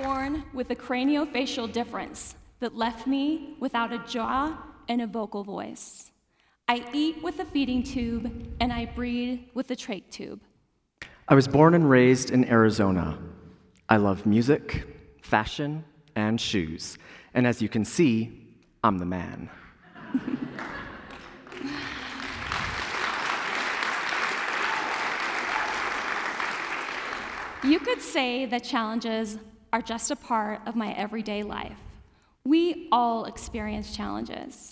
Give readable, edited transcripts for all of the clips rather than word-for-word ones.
Born with a craniofacial difference that left me without a jaw and a vocal voice. I eat with a feeding tube and I breathe with a trach tube. I was born and raised in Arizona. I love music, fashion, and shoes. And as you can see, I'm the man. You could say that challenges are just a part of my everyday life. We all experience challenges.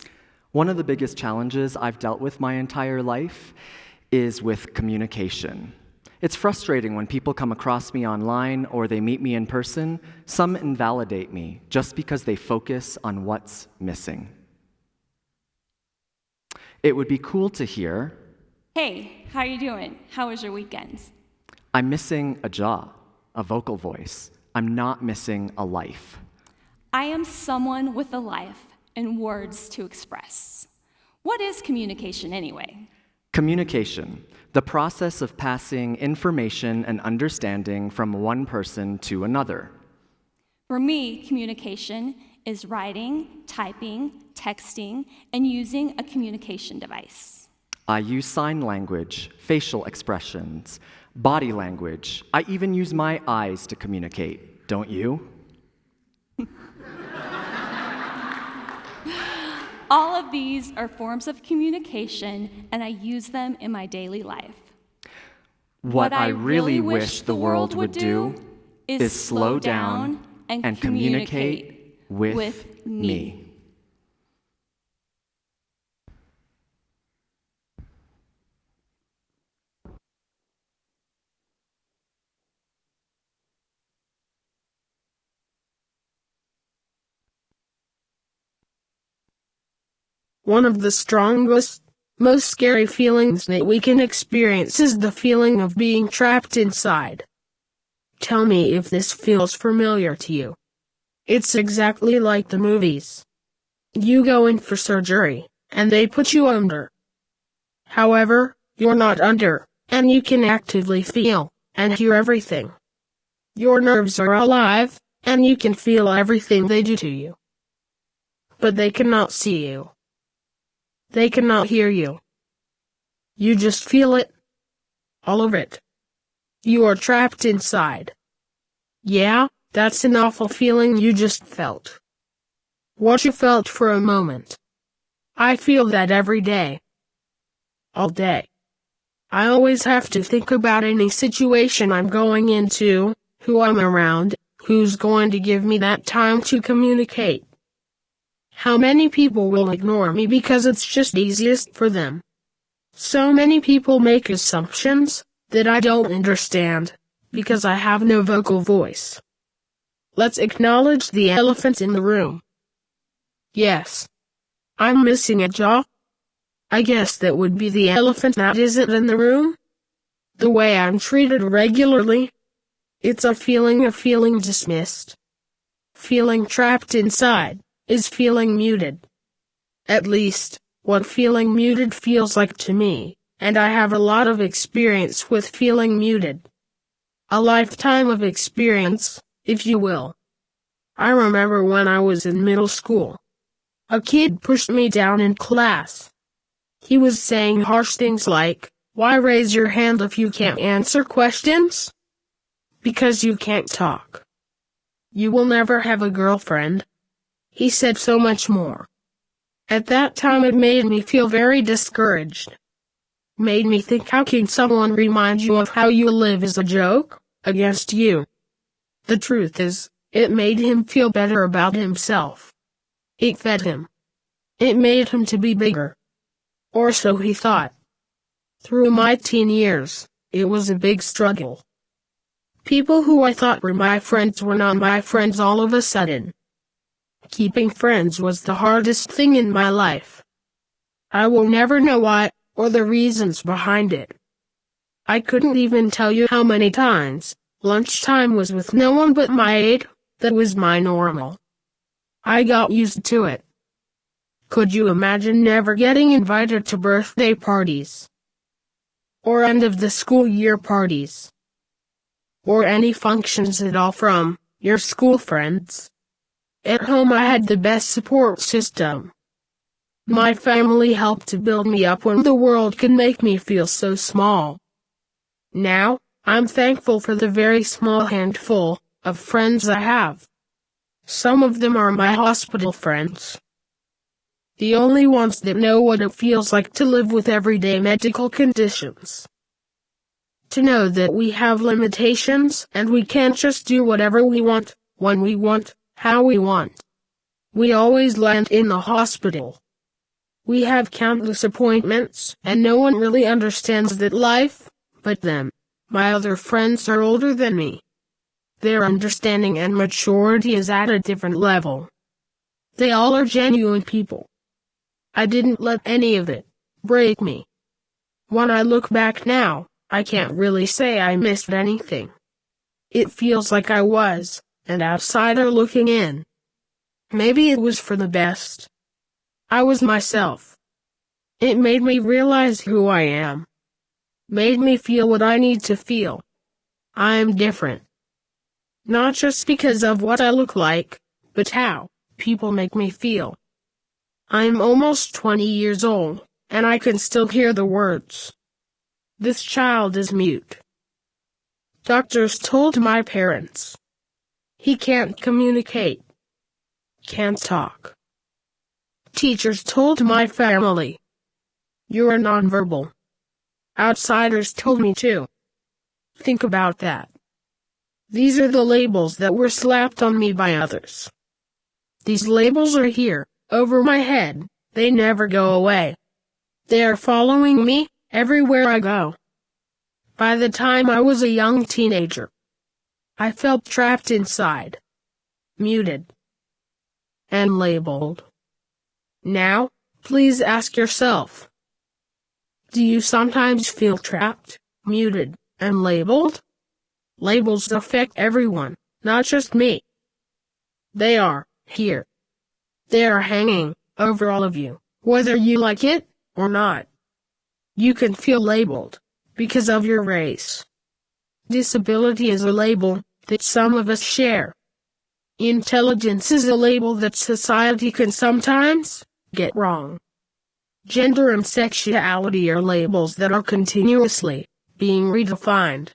One of the biggest challenges I've dealt with my entire life is with communication. It's frustrating when people come across me online or they meet me in person. Some invalidate me just because they focus on what's missing. It would be cool to hear, "Hey, how you doing? How was your weekend?" I'm missing a jaw, a vocal voice. I'm not missing a life. I am someone with a life and words to express. What is communication anyway? Communication, the process of passing information and understanding from one person to another. For me, communication is writing, typing, texting, and using a communication device. I use sign language, facial expressions, body language. I even use my eyes to communicate. Don't you? All of these are forms of communication, and I use them in my daily life. What I really wish the world would do is slow down and communicate with me. One of the strongest, most scary feelings that we can experience is the feeling of being trapped inside. Tell me if this feels familiar to you. It's exactly like the movies. You go in for surgery, and they put you under. However, you're not under, and you can actively feel and hear everything. Your nerves are alive, and you can feel everything they do to you. But they cannot see you. They cannot hear you. You just feel it. All of it. You are trapped inside. Yeah, that's an awful feeling you just felt. What you felt for a moment. I feel that every day. All day. I always have to think about any situation I'm going into, who I'm around, who's going to give me that time to communicate. How many people will ignore me because it's just easiest for them? So many people make assumptions that I don't understand because I have no vocal voice. Let's acknowledge the elephant in the room. Yes. I'm missing a jaw. I guess that would be the elephant that isn't in the room. The way I'm treated regularly. It's a feeling of feeling dismissed. Feeling trapped inside is feeling muted. At least, what feeling muted feels like to me, and I have a lot of experience with feeling muted. A lifetime of experience, if you will. I remember when I was in middle school. A kid pushed me down in class. He was saying harsh things like, "Why raise your hand if you can't answer questions? Because you can't talk. You will never have a girlfriend." He said so much more. At that time it made me feel very discouraged. Made me think, how can someone remind you of how you live as a joke against you? The truth is, it made him feel better about himself. It fed him. It made him to be bigger. Or so he thought. Through my teen years, it was a big struggle. People who I thought were my friends were not my friends all of a sudden. Keeping friends was the hardest thing in my life. I will never know why, or the reasons behind it. I couldn't even tell you how many times lunchtime was with no one but my age. That was my normal. I got used to it. Could you imagine never getting invited to birthday parties? Or end of the school year parties? Or any functions at all from your school friends. At home I had the best support system. My family helped to build me up when the world could make me feel so small. Now, I'm thankful for the very small handful of friends I have. Some of them are my hospital friends. The only ones that know what it feels like to live with everyday medical conditions. To know that we have limitations and we can't just do whatever we want, when we want, how we want. We always land in the hospital. We have countless appointments, and no one really understands that life, but them. My other friends are older than me. Their understanding and maturity is at a different level. They all are genuine people. I didn't let any of it break me. When I look back now, I can't really say I missed anything. It feels like I was an outsider looking in. Maybe it was for the best. I was myself. It made me realize who I am. Made me feel what I need to feel. I am different. Not just because of what I look like, but how people make me feel. I'm almost 20 years old, and I can still hear the words. This child is mute. Doctors told my parents. He can't communicate. Can't talk. Teachers told my family. You're nonverbal. Outsiders told me too. Think about that. These are the labels that were slapped on me by others. These labels are here, over my head, they never go away. They are following me, everywhere I go. By the time I was a young teenager, I felt trapped inside. Muted. And labeled. Now, please ask yourself. Do you sometimes feel trapped, muted, and labeled? Labels affect everyone, not just me. They are here. They are hanging over all of you, whether you like it or not. You can feel labeled because of your race. Disability is a label that some of us share. Intelligence is a label that society can sometimes get wrong. Gender and sexuality are labels that are continuously being redefined.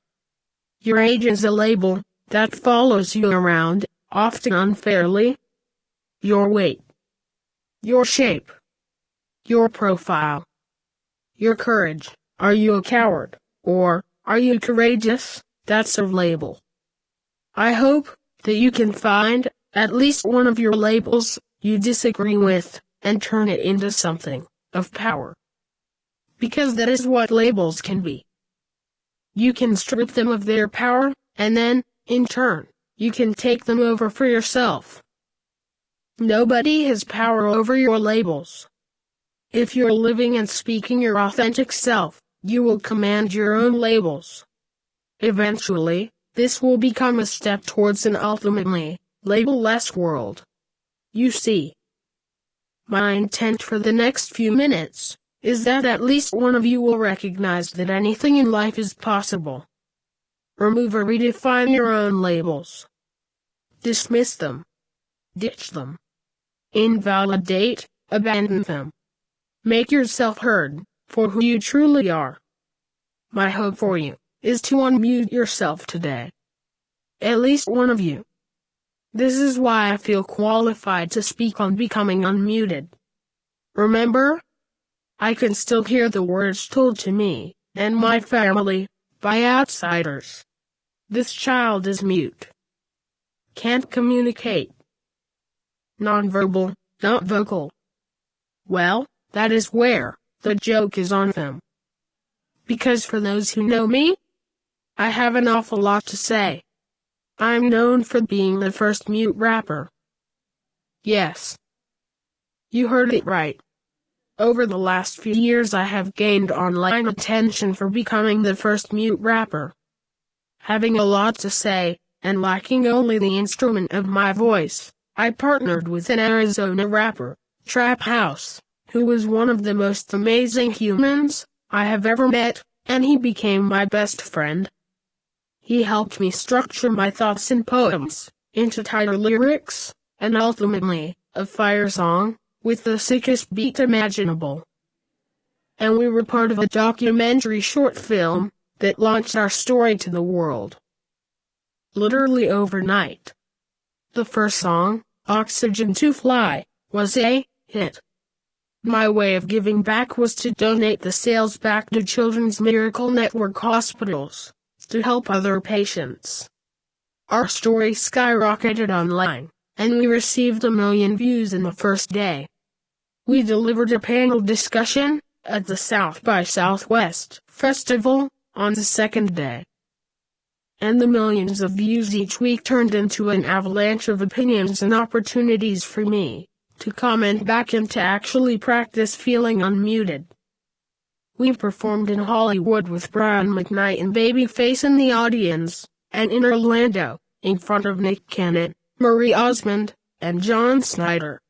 Your age is a label that follows you around, often unfairly. Your weight. Your shape. Your profile. Your courage. Are you a coward? Or, are you courageous? That's a label. I hope that you can find at least one of your labels you disagree with, and turn it into something of power. Because that is what labels can be. You can strip them of their power, and then, in turn, you can take them over for yourself. Nobody has power over your labels. If you're living and speaking your authentic self, you will command your own labels. Eventually, this will become a step towards an ultimately label-less world. You see, my intent for the next few minutes is that at least one of you will recognize that anything in life is possible. Remove or redefine your own labels. Dismiss them. Ditch them. Invalidate, abandon them. Make yourself heard for who you truly are. My hope for you is to unmute yourself today. At least one of you. This is why I feel qualified to speak on becoming unmuted. Remember? I can still hear the words told to me and my family by outsiders. This child is mute. Can't communicate. Nonverbal, not vocal. Well, that is where the joke is on them. Because for those who know me, I have an awful lot to say. I'm known for being the first mute rapper. Yes. You heard it right. Over the last few years I have gained online attention for becoming the first mute rapper. Having a lot to say, and lacking only the instrument of my voice, I partnered with an Arizona rapper, Trap House, who was one of the most amazing humans I have ever met, and he became my best friend. He helped me structure my thoughts in poems, into tighter lyrics, and ultimately, a fire song, with the sickest beat imaginable. And we were part of a documentary short film that launched our story to the world. Literally overnight. The first song, Oxygen to Fly, was a hit. My way of giving back was to donate the sales back to Children's Miracle Network hospitals, to help other patients. Our story skyrocketed online, and we received 1 million views in the first day. We delivered a panel discussion at the South by Southwest Festival on the second day. And the millions of views each week turned into an avalanche of opinions and opportunities for me to comment back and to actually practice feeling unmuted. We performed in Hollywood with Brian McKnight and Babyface in the audience, and in Orlando, in front of Nick Cannon, Marie Osmond, and John Snyder.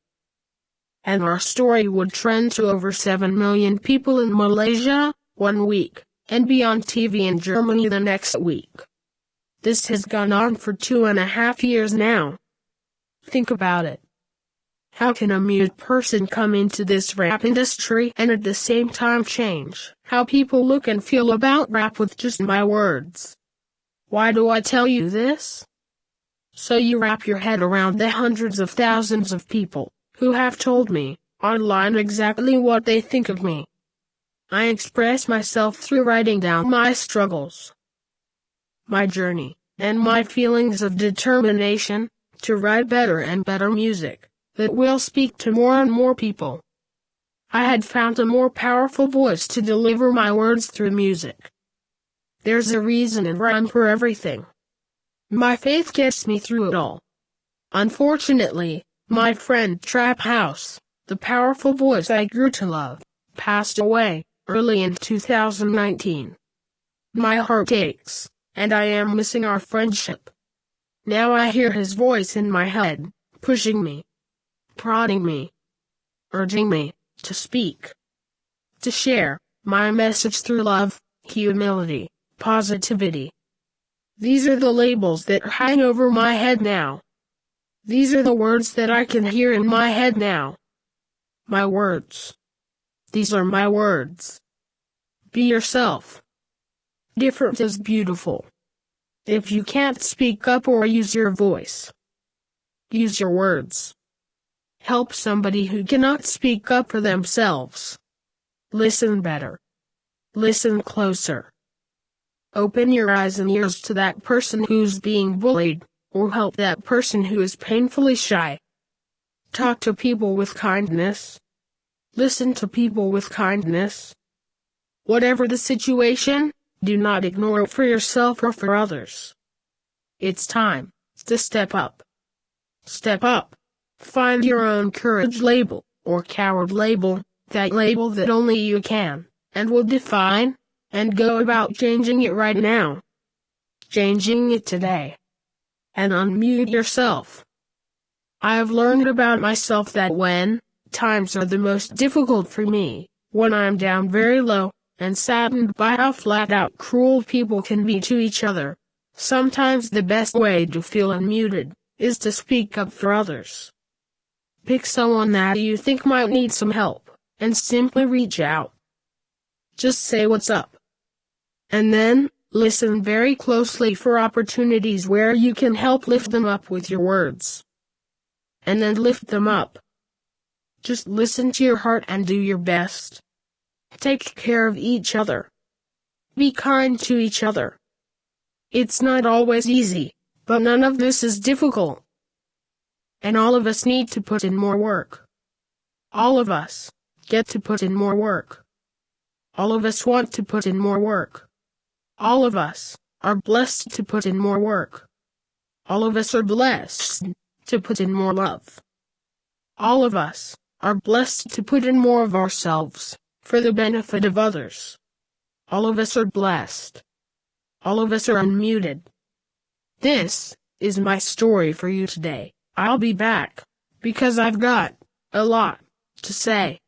And our story would trend to over 7 million people in Malaysia, 1 week, and be on TV in Germany the next week. This has gone on for 2.5 years now. Think about it. How can a mute person come into this rap industry and at the same time change how people look and feel about rap with just my words? Why do I tell you this? So you wrap your head around the hundreds of thousands of people who have told me online exactly what they think of me. I express myself through writing down my struggles, my journey, and my feelings of determination to write better and better music that will speak to more and more people. I had found a more powerful voice to deliver my words through music. There's a reason and rhyme for everything. My faith gets me through it all. Unfortunately, my friend Trap House, the powerful voice I grew to love, passed away early in 2019. My heart aches, and I am missing our friendship. Now I hear his voice in my head, pushing me, prodding me, urging me to speak, to share my message through love, humility, positivity. These are the labels that hang over my head now. These are the words that I can hear in my head now. My words. These are my words. Be yourself. Different is beautiful. If you can't speak up or use your voice, use your words. Help somebody who cannot speak up for themselves. Listen better. Listen closer. Open your eyes and ears to that person who's being bullied, or help that person who is painfully shy. Talk to people with kindness. Listen to people with kindness. Whatever the situation, do not ignore it for yourself or for others. It's time to step up. Step up. Find your own courage label, or coward label, that label that only you can, and will define, and go about changing it right now. Changing it today. And unmute yourself. I have learned about myself that when times are the most difficult for me, when I am down very low, and saddened by how flat-out cruel people can be to each other, sometimes the best way to feel unmuted is to speak up for others. Pick someone that you think might need some help, and simply reach out. Just say what's up. And then, listen very closely for opportunities where you can help lift them up with your words. And then lift them up. Just listen to your heart and do your best. Take care of each other. Be kind to each other. It's not always easy, but none of this is difficult. And all of us need to put in more work. All of us get to put in more work. All of us want to put in more work. All of us are blessed to put in more work. All of us are blessed to put in more love. All of us are blessed to put in more of ourselves for the benefit of others. All of us are blessed. All of us are unmuted. This is my story for you today. I'll be back because I've got a lot to say.